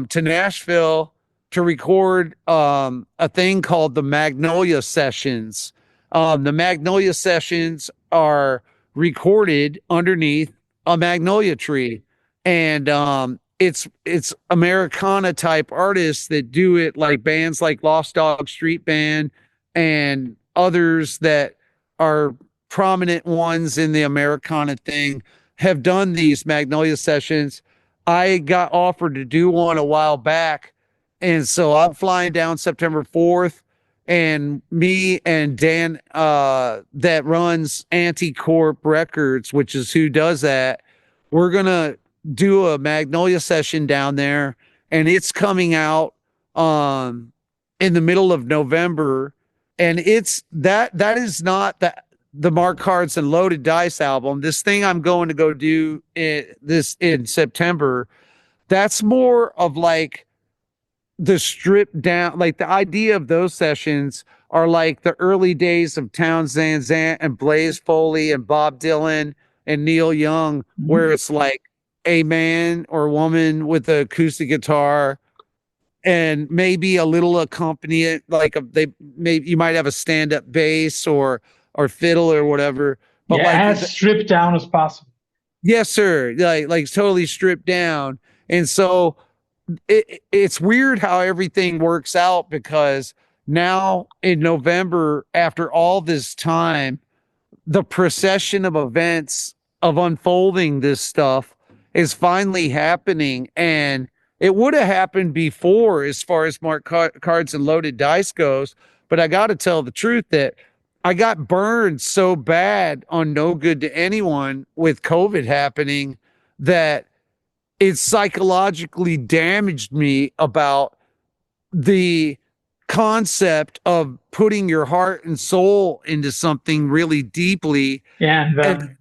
to Nashville to record a thing called the Magnolia Sessions. The Magnolia Sessions are recorded underneath a magnolia tree. And it's Americana type artists that do it, like bands like Lost Dog Street Band and others that are prominent ones in the Americana thing have done these Magnolia Sessions. I got offered to do one a while back. And so I'm flying down September 4th, and me and Dan, that runs Anticorp Records, which is who does that, we're going to do a Magnolia session down there, and it's coming out in the middle of November. And it's that is not the Marked Cards and Loaded Dice album. This thing I'm going to go do in September, that's more of like the stripped down, like the idea of those sessions are like the early days of Townsend Zant and Blaze Foley and Bob Dylan and Neil Young, where it's like a man or woman with an acoustic guitar and maybe a little accompaniment, like you might have a stand-up bass or fiddle or whatever. But yeah, like as stripped down as possible. yes, sir. Like totally stripped down. And so it's weird how everything works out because now in November, after all this time, the procession of events of unfolding this stuff is finally happening. And it would have happened before as far as Marked Cards and Loaded Dice goes. But I got to tell the truth that I got burned so bad on No Good to Anyone with COVID happening that it psychologically damaged me about the concept of putting your heart and soul into something really deeply, Yeah, and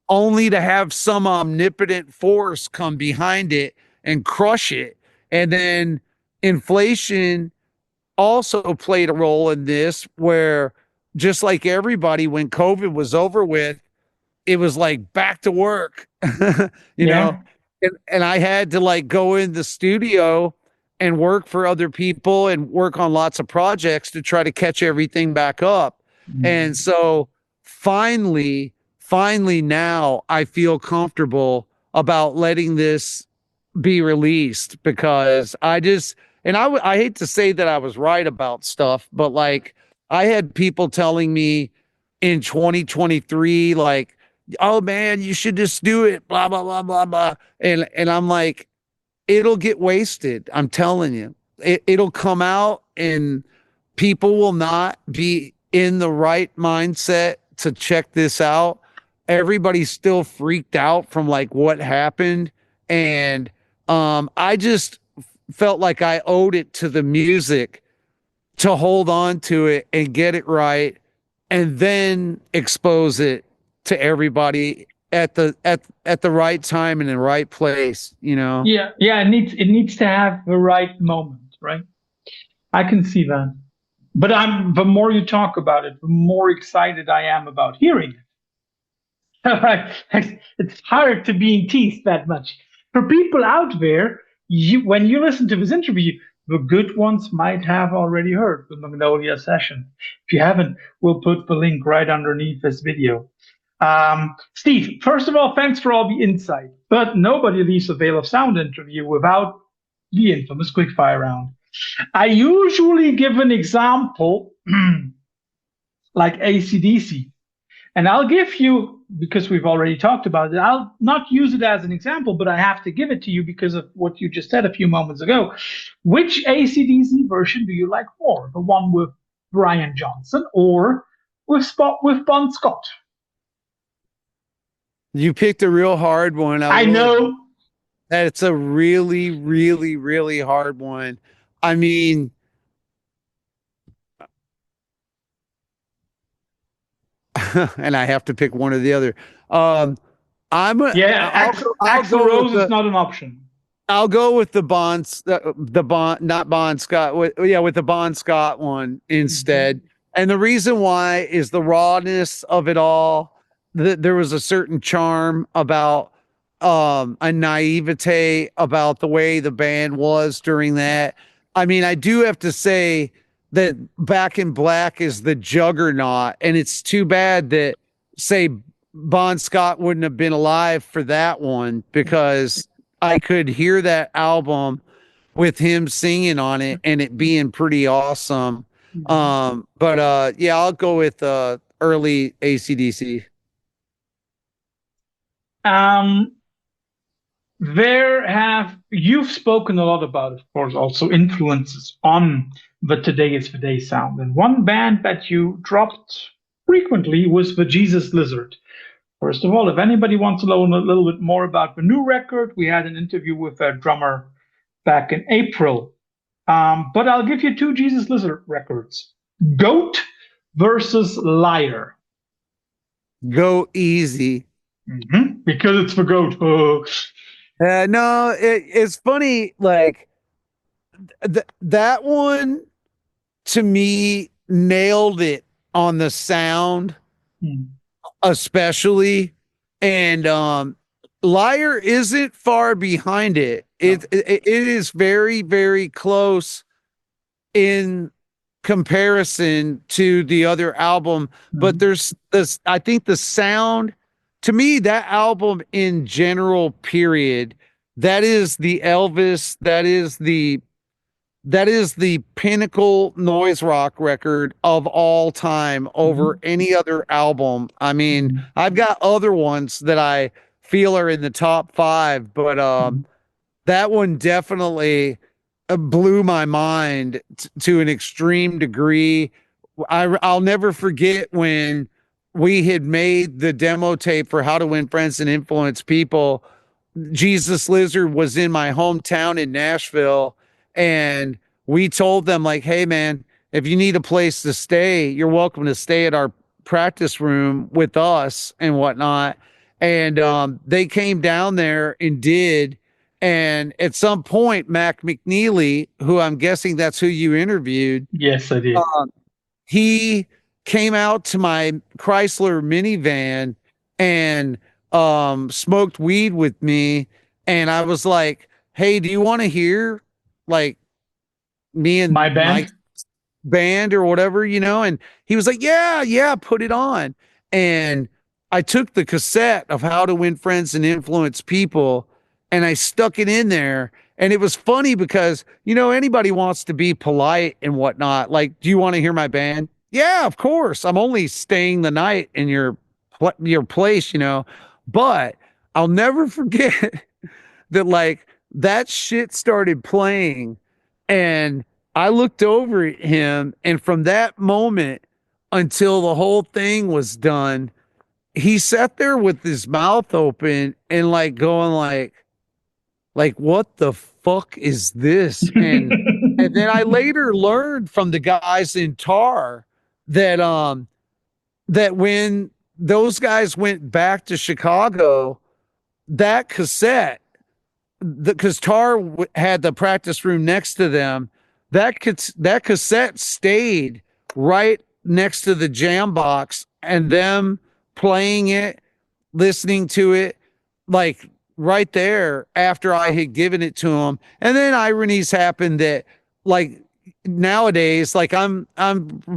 only to have some omnipotent force come behind it and crush it. And then inflation also played a role in this, where just like everybody, when COVID was over with, it was like back to work, you know, and I had to like go in the studio and work for other people and work on lots of projects to try to catch everything back up. And so finally now I feel comfortable about letting this be released because I hate to say that I was right about stuff, but like I had people telling me in 2023, like, oh man, you should just do it, blah, blah, blah, blah, blah. And I'm like, it'll get wasted. I'm telling you, it'll come out and people will not be in the right mindset to check this out. Everybody's still freaked out from like what happened. And I just felt like I owed it to the music to hold on to it and get it right and then expose it to everybody at the right time and in the right place, you know. Yeah, yeah, it needs to have the right moment, right? I can see that. But the more you talk about it, the more excited I am about hearing it. It's hard to be in teeth that much. For people out there, when you listen to this interview, the good ones might have already heard the Magnolia session. If you haven't, we'll put the link right underneath this video. Steve, first of all, thanks for all the insight. But nobody leaves a Veil of Sound interview without the infamous quickfire round. I usually give an example like AC/DC. And I'll give you, because we've already talked about it, I'll not use it as an example, but I have to give it to you because of what you just said a few moments ago. Which AC/DC version do you like more? The one with Brian Johnson or with Bon Scott? You picked a real hard one. I know. That it's a really, really, really hard one. I mean, and I have to pick one or the other. Axl Rose is not an option. I'll go with the not Bon Scott. With the Bon Scott one instead. Mm-hmm. And the reason why is the rawness of it all. There was a certain charm about a naivete about the way the band was during that. I mean, I do have to say that Back in Black is the juggernaut, and it's too bad that, say, Bon Scott wouldn't have been alive for that one, because I could hear that album with him singing on it and it being pretty awesome. But yeah, I'll go with early AC/DC. You've spoken a lot about, of course, also influences on the Today is the Day sound. And one band that you dropped frequently was the Jesus Lizard. First of all, if anybody wants to learn a little bit more about the new record, we had an interview with their drummer back in April. But I'll give you two Jesus Lizard records. Goat versus Liar. Go easy. Mm-hmm. Because it's the goat. Oh. No, it's funny. Like that one to me nailed it on the sound, especially. And Liar isn't far behind it. It is very, very close in comparison to the other album. But there's this, I think the sound, to me, that album in general, period, that is the Elvis, that is the pinnacle noise rock record of all time over any other album. I mean, I've got other ones that I feel are in the top 5, but that one definitely blew my mind to an extreme degree. I'll never forget when we had made the demo tape for How to Win Friends and Influence People. Jesus Lizard was in my hometown in Nashville, and we told them, like, hey man, if you need a place to stay, you're welcome to stay at our practice room with us and whatnot. And they came down there and did. And at some point, Mac McNeely, who I'm guessing that's who you interviewed. Yes, I did. He came out to my Chrysler minivan and smoked weed with me. And I was like, hey, do you want to hear like me and my band or whatever, you know? And he was like, yeah, put it on. And I took the cassette of How to Win Friends and Influence People and I stuck it in there. And it was funny because, you know, anybody wants to be polite and whatnot. Like, do you want to hear my band? Yeah, of course. I'm only staying the night in your place, you know. But I'll never forget that, like, that shit started playing and I looked over at him, and from that moment until the whole thing was done, he sat there with his mouth open and like going like what the fuck is this? And and then I later learned from the guys in Tar that that when those guys went back to Chicago, that cassette, because had the practice room next to them, that cassette stayed right next to the jam box, and them playing it, listening to it, like right there after I had given it to them. And then ironies happened that, like, nowadays, like I'm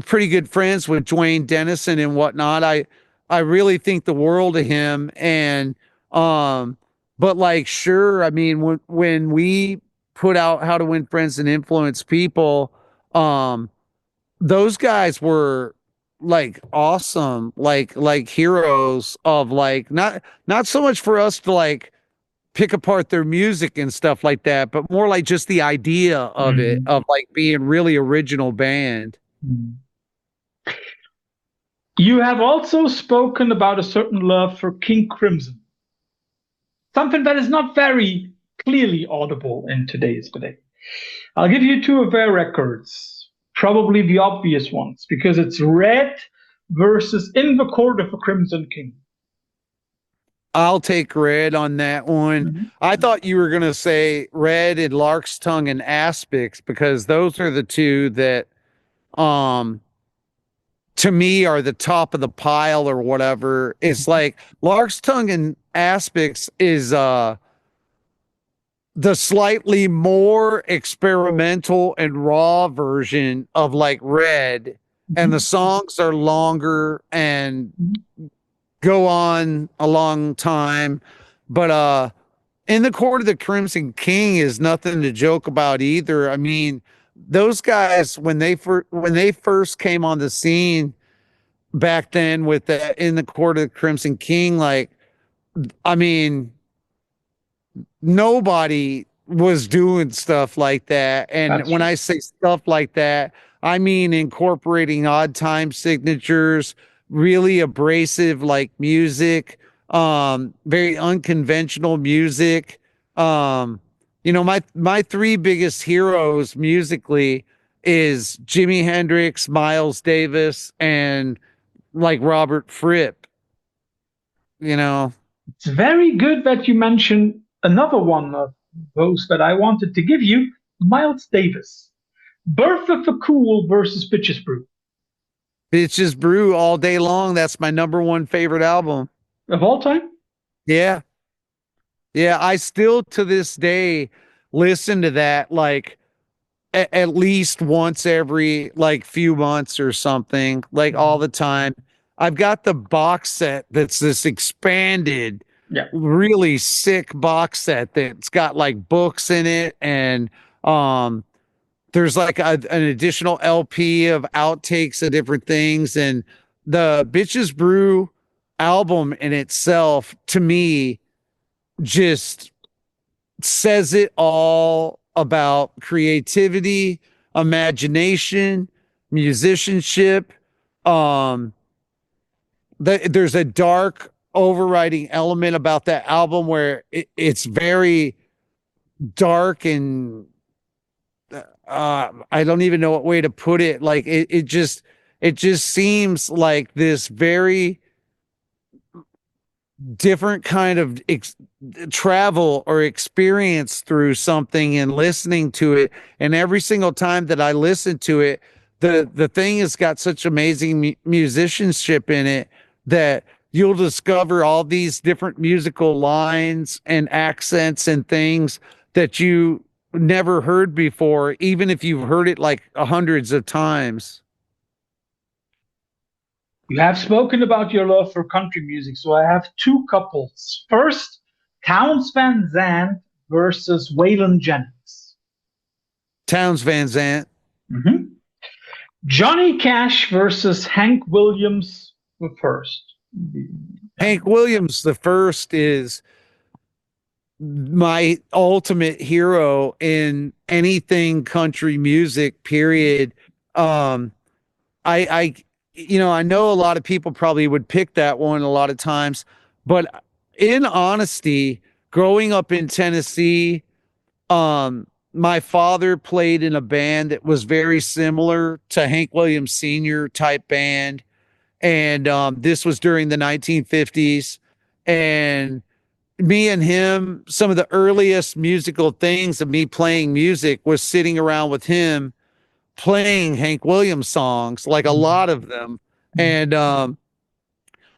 pretty good friends with Dwayne Dennison and whatnot. I really think the world of him. And but like, sure, I mean, when we put out How to Win Friends and Influence People, those guys were like awesome, like heroes of, like, not so much for us to like pick apart their music and stuff like that, but more like just the idea of it, Mhm. of like being really original band. Mhm. You have also spoken about a certain love for King Crimson, something that is not very clearly audible in today's day. I'll give you two of their records, probably the obvious ones, because it's Red versus In the Court of a Crimson King. I'll take Red on that one. Mhm. I thought you were going to say Red and Lark's Tongue and Aspics, because those are the two that, um, to me, are the top of the pile or whatever. It's like Lark's Tongue and Aspics is the slightly more experimental and raw version of like Red, and the songs are longer and go on a long time. But In the Court of the Crimson King is nothing to joke about either. I mean, those guys, when they first came on the scene back then with that In the Court of the Crimson King, like, I mean, nobody was doing stuff like that. And That's when true. I say stuff like that, I mean incorporating odd time signatures, really abrasive like music, very unconventional music. Um, my three biggest heroes musically is Jimi Hendrix, Miles Davis, and like Robert Fripp, you know. It's very good that you mentioned another one of those that I wanted to give you, Miles Davis. Birth of a Cool versus Bitches Brew. Bitches Brew all day long. That's my number one favorite album. Of all time? Yeah. Yeah. I still to this day listen to that like at least once every like few months or something, like all the time. I've got the box set that's this expanded, Yeah. really sick box set that's got like books in it, and um there's like an additional LP of outtakes of different things. And the Bitches Brew album in itself, to me, just says it all about creativity, imagination, musicianship. Um, there's a dark overriding element about that album where it's very dark and I don't even know what way to put it. Like it just seems like this very different kind of travel or experience through something and listening to it. And every single time that I listen to it, the thing has got such amazing musicianship in it that you'll discover all these different musical lines and accents and things that you never heard before, even if you've heard it like hundreds of times. You have spoken about your love for country music, so I have two couples. First, Townes Van Zandt versus Waylon Jennings. Townes Van Zandt. Mhm. Johnny Cash versus Hank Williams the first. Hank Williams the first is my ultimate hero in anything country music, period. um I I know a lot of people probably would pick that one a lot of times, but in honesty, growing up in Tennessee, my father played in a band that was very similar to Hank Williams Sr. type band. and this was during the 1950s, and me and him, some of the earliest musical things of me playing music was sitting around with him playing Hank Williams songs, like a lot of them. And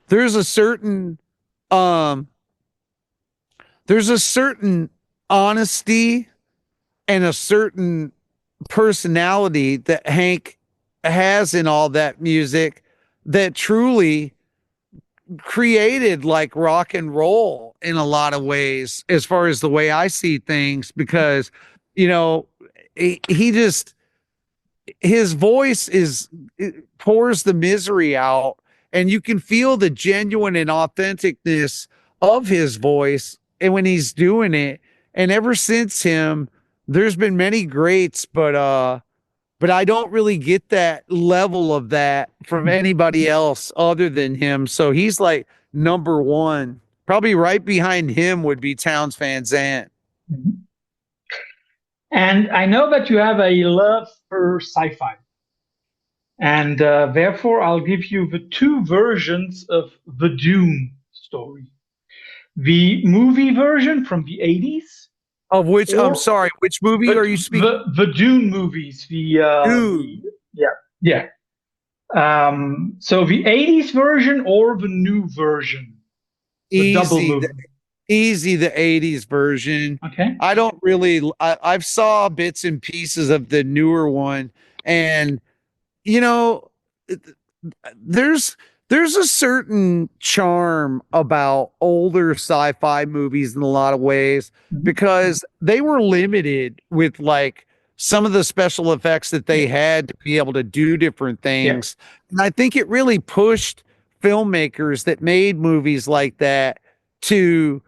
there's a certain um there's a certain honesty and a certain personality that Hank has in all that music that truly created like rock and roll in a lot of ways, as far as the way I see things, because you know he just, his voice is, it pours the misery out, and you can feel the genuine and authenticness of his voice and when he's doing it. And ever since him, there's been many greats, but I don't really get that level of that from anybody else other than him. So he's like number one. Probably right behind him would be Townes Van Zandt. And I know that you have a love for sci-fi. And therefore, I'll give you the two versions of the Dune story. The movie version from the 80s. Of which, I'm sorry, which movie are you speaking? The Dune movies. Dune. Yeah. So the 80s version or the new version? The double movie. Easy, the 80s version. Okay. I don't really, I've saw bits and pieces of the newer one, and you know, there's a certain charm about older sci-fi movies in a lot of ways, because they were limited with like some of the special effects that they had to be able to do different things. And I think it really pushed filmmakers that made movies like that to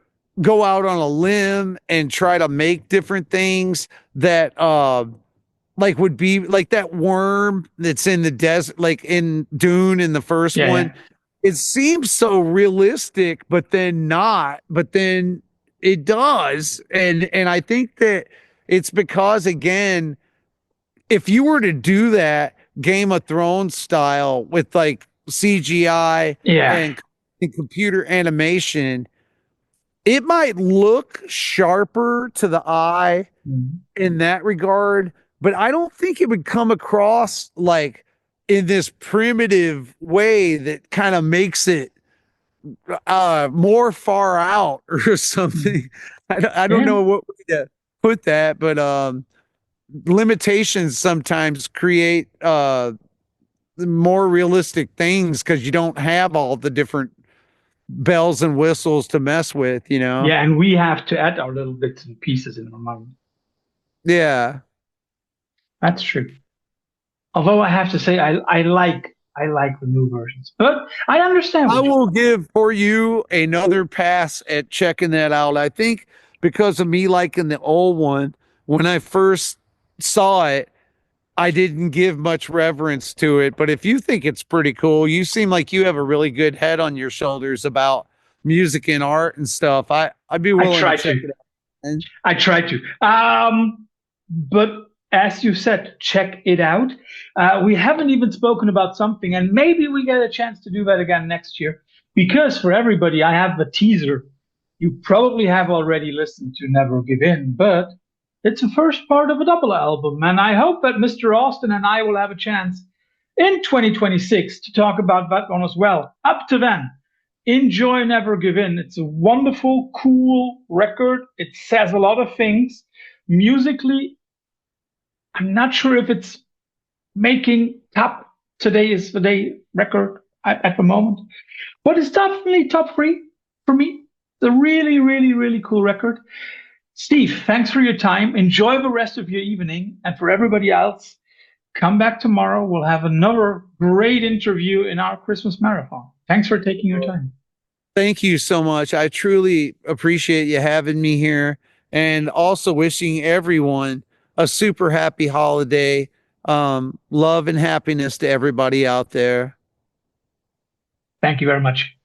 go out on a limb and try to make different things that like would be like that worm that's in the desert, like in Dune in the first one. It seems so realistic, but then not, but then it does. And I think that it's because, again, if you were to do that Game of Thrones style with like CGI and computer animation, it might look sharper to the eye in that regard, but I don't think it would come across like in this primitive way that kind of makes it more far out or something. I don't know what way to put that, but limitations sometimes create more realistic things because you don't have all the different bells and whistles to mess with, you know? Yeah, and we have to add our little bits and pieces in our mind. Yeah. That's true. Although I have to say, I like the new versions, but I understand. I will give for you another pass at checking that out. I think because of me liking the old one, when I first saw it, I didn't give much reverence to it. But if you think it's pretty cool, you seem like you have a really good head on your shoulders about music and art and stuff. I'd be willing to check it out. I try to. But as you said, check it out. We haven't even spoken about something, and maybe we get a chance to do that again next year. Because for everybody, I have the teaser. You probably have already listened to Never Give In, but it's the first part of a double album. And I hope that Mr. Austin and I will have a chance in 2026 to talk about that one as well. Up to then, enjoy Never Give In. It's a wonderful, cool record. It says a lot of things. Musically, I'm not sure if it's making top Today Is the Day record at the moment, but it's definitely top 3 for me. It's a really, really, really cool record. Steve, thanks for your time. Enjoy the rest of your evening. And for everybody else, come back tomorrow. We'll have another great interview in our Christmas marathon. Thanks for taking your time. Thank you so much. I truly appreciate you having me here, and also wishing everyone a super happy holiday. Love and happiness to everybody out there. Thank you very much.